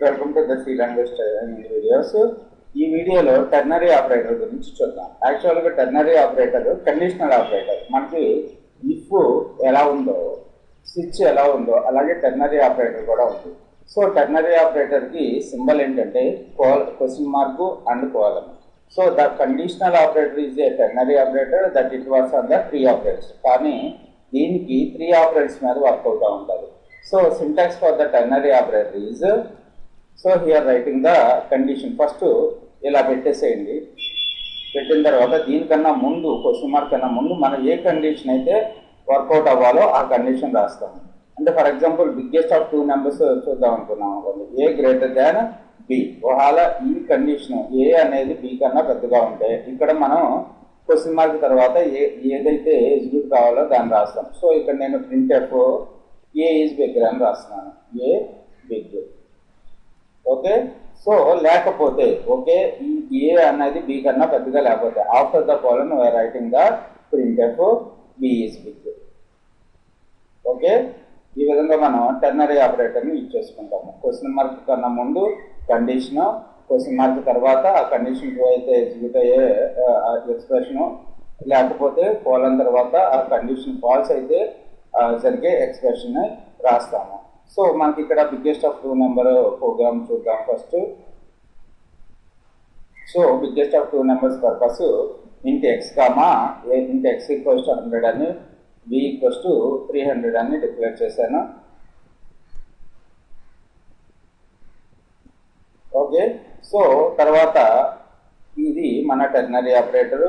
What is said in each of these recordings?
Welcome to the C language training videos. ఈ వీడియోలో ternary operator గురించి చూద్దాం. యాక్చువల్గా టెర్నరీ ఆపరేటర్ కండిషనల్ ఆపరేటర్. మనకి ఇఫ్ ఎలా ఉందో స్విచ్ ఎలా ఉందో అలాగే టెర్నరీ ఆపరేటర్ కూడా ఉంది. సో టెర్నరీ ఆపరేటర్కి సింబల్ ఏంటంటే question mark and colon. So the conditional operator is a ternary operator that it was on the 3 operators. కానీ దీనికి 3 ఆపరేటర్స్ మీద వర్క్ అవుతూ ఉంటుంది. So syntax for the ternary operator is so here writing the condition. First ఇలా పెట్టేసేయండి. పెట్టిన తర్వాత దీనికన్నా ముందు క్వశ్చన్ మార్క్ కన్నా ముందు మనం ఏ కండిషన్ అయితే వర్కౌట్ అవ్వాలో ఆ కండిషన్ రాస్తాము. అంటే for example biggest of 2 numbers చూద్దాం అనుకున్నాం. ఏ గ్రేటర్ దాన్ బి. ఒకవేళ ఈ కండిషన్ ఏ అనేది బి కన్నా పెద్దగా ఉంటే ఇక్కడ మనం క్వశ్చన్ మార్క్ తర్వాత ఏదైతే ఎగ్జిక్యూట్ కావాలో దాన్ని రాస్తాం. సో ఇక్కడ నేను print F A is bigger అని రాస్తున్నాను. A big. ఓకే. సో లేకపోతే ఓకే ఈ ఏ అనేది బి కన్నా పెద్దగా లేకపోతే after the colon we are writing the print F B is big. Okay. ఈ విధంగా మనం టెర్నరీ ఆపరేటర్ని యూజ్ చేసుకుంటాము. క్వశ్చన్ మార్క్ కన్నా ముందు కండిషన్, క్వశ్చన్ మార్క్ తర్వాత ఆ కండిషన్ అయితే ఎగ్జిక్యూట్ అయ్యే ఎక్స్ప్రెషను, లేకపోతే కోలన్ తర్వాత ఆ కండిషన్ ఫాల్స్ అయితే జరిగే ఎక్స్ప్రెషన్ రాస్తాము. సో మనకి ఇక్కడ బిగ్గెస్ట్ ఆఫ్ 2 నెంబర్ ప్రోగ్రామ్ చూద్దాం first. So biggest of 2 numbers purpose ఇంట్ ఎక్స్ కామా ఇంట్ ఎక్స్ ఈక్వల్స్ టు 100 అని బి ఈక్వల్స్ టు 300 అని డిక్లేర్ చేశాను. ఓకే. సో తర్వాత ఇది మన ternary operator.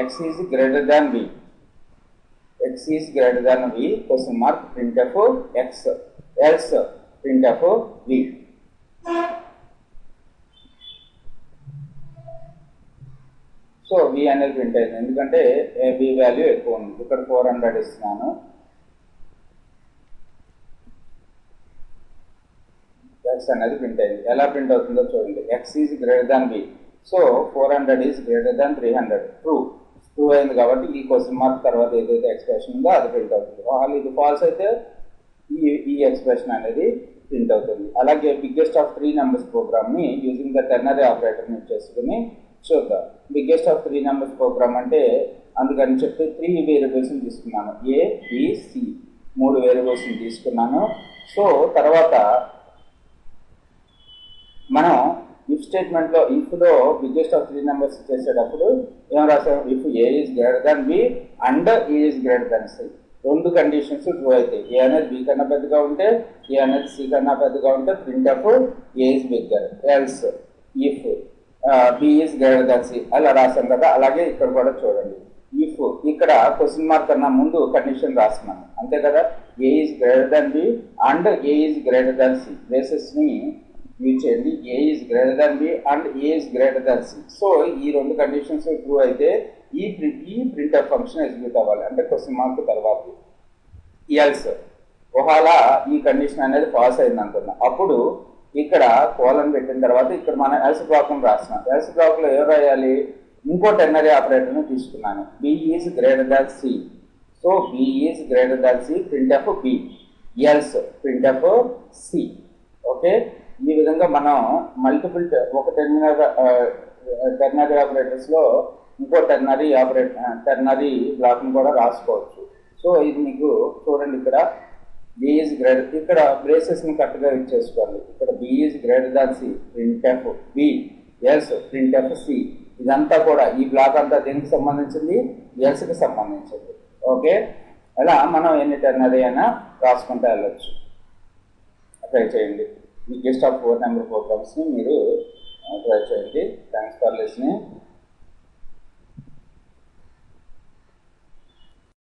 X is greater than B. X is greater than V, question mark, printf X, else printf V. So V అనేది print అయింది ఎందుకంటే B value ఎక్కువ ఉంది. ఇక్కడ 400 ఇస్తున్నాను. X అనేది ప్రింట్ అయింది. ఎలా ప్రింట్ అవుతుందో చూడండి. X is greater than B. So 400 is greater than 300. True అయింది కాబట్టి ఈ క్వశ్చన్ మార్క్ తర్వాత ఏదైతే ఎక్స్ప్రెషన్ ఉందో అది ప్రింట్ అవుతుంది. వాళ్ళు ఇది ఫాల్స్ అయితే ఈ ఎక్స్ప్రెషన్ అనేది ప్రింట్ అవుతుంది. అలాగే బిగ్గెస్ట్ ఆఫ్ 3 నెంబర్స్ ప్రోగ్రామ్ని యూజింగ్ ద టెర్నరీ ఆపరేటర్ని చేసుకుని చూద్దాం. బిగ్గెస్ట్ ఆఫ్ 3 నెంబర్స్ ప్రోగ్రామ్ అంటే అందుకని చెప్పి 3 వేరియబుల్స్ని తీసుకున్నాను. ఏ బి సి 3 వేరియబుల్స్ని తీసుకున్నాను. సో తర్వాత మనం ఇఫ్ స్టేట్మెంట్లో ఇఫ్లో బిగ్గెస్ట్ ఆఫ్ 3 నెంబర్స్ చేసేటప్పుడు ఏం రాసాం? If A is greater than B and A is greater than C. 2 conditions true అయితే ఏ అనేది బి కన్నా పెద్దగా ఉంటే ఏ అనేది సి కన్నా పెద్దగా ఉంటే print of A is bigger. Else if B is greater than C అలా రాసాం కదా. అలాగే ఇక్కడ కూడా చూడండి. ఇఫ్ ఇక్కడ క్వశ్చన్ మార్క్ కన్నా ముందు కండిషన్ రాస్తున్నాను అంతే కదా. A is greater than B and A is greater than C బేసిస్ని యూజ్ చేయండి. A is greater than B and A is greater than C. So ఈ 2 కండిషన్స్ ట్రూ అయితే ఈ ప్రింట్ఎఫ్ ఫంక్షన్ ఎగ్జిక్యూట్ అవ్వాలి. అంటే క్వశ్చన్ మార్క్ తర్వాత else ఒకవేళ ఈ కండిషన్ అనేది పాస్ అయింది అనుకున్నా అప్పుడు ఇక్కడ కోలన్ పెట్టిన తర్వాత ఇక్కడ మనం ఎల్స్ బ్లాక్ని రాస్తున్నాం. ఎల్స్ బ్లాక్లో ఏం రాయాలి? ఇంకో టెర్నరీ ఆపరేటర్ని తీసుకున్నాను. B is greater than C. So B is greater than C printf B else printf C. Okay. ఈ విధంగా మనం మల్టిపుల్ ఒక టెర్నరీ ఆపరేటర్స్లో ఇంకో టెర్నరీ బ్లాక్ని కూడా రాసుకోవచ్చు. సో ఇది మీకు చూడండి. ఇక్కడ బి ఈజ్ గ్రేటర్, ఇక్కడ బ్రేసెస్ని కరెక్ట్గా యూజ్ చేసుకోండి. ఇక్కడ B is greater than C printf B else printf C. ఇదంతా కూడా ఈ బ్లాక్ అంతా దేనికి సంబంధించింది? ఎల్స్కి సంబంధించింది. ఓకే. అలా మనం ఎన్ని టెర్నరీ అయినా రాసుకుంటూ వెళ్ళచ్చు. ట్రై చేయండి. బిగ్గెస్ట్ ఆఫ్ 4 నెంబర్ ప్రోగ్రామ్స్ని మీరు ట్రై చేయండి. Thanks for listening.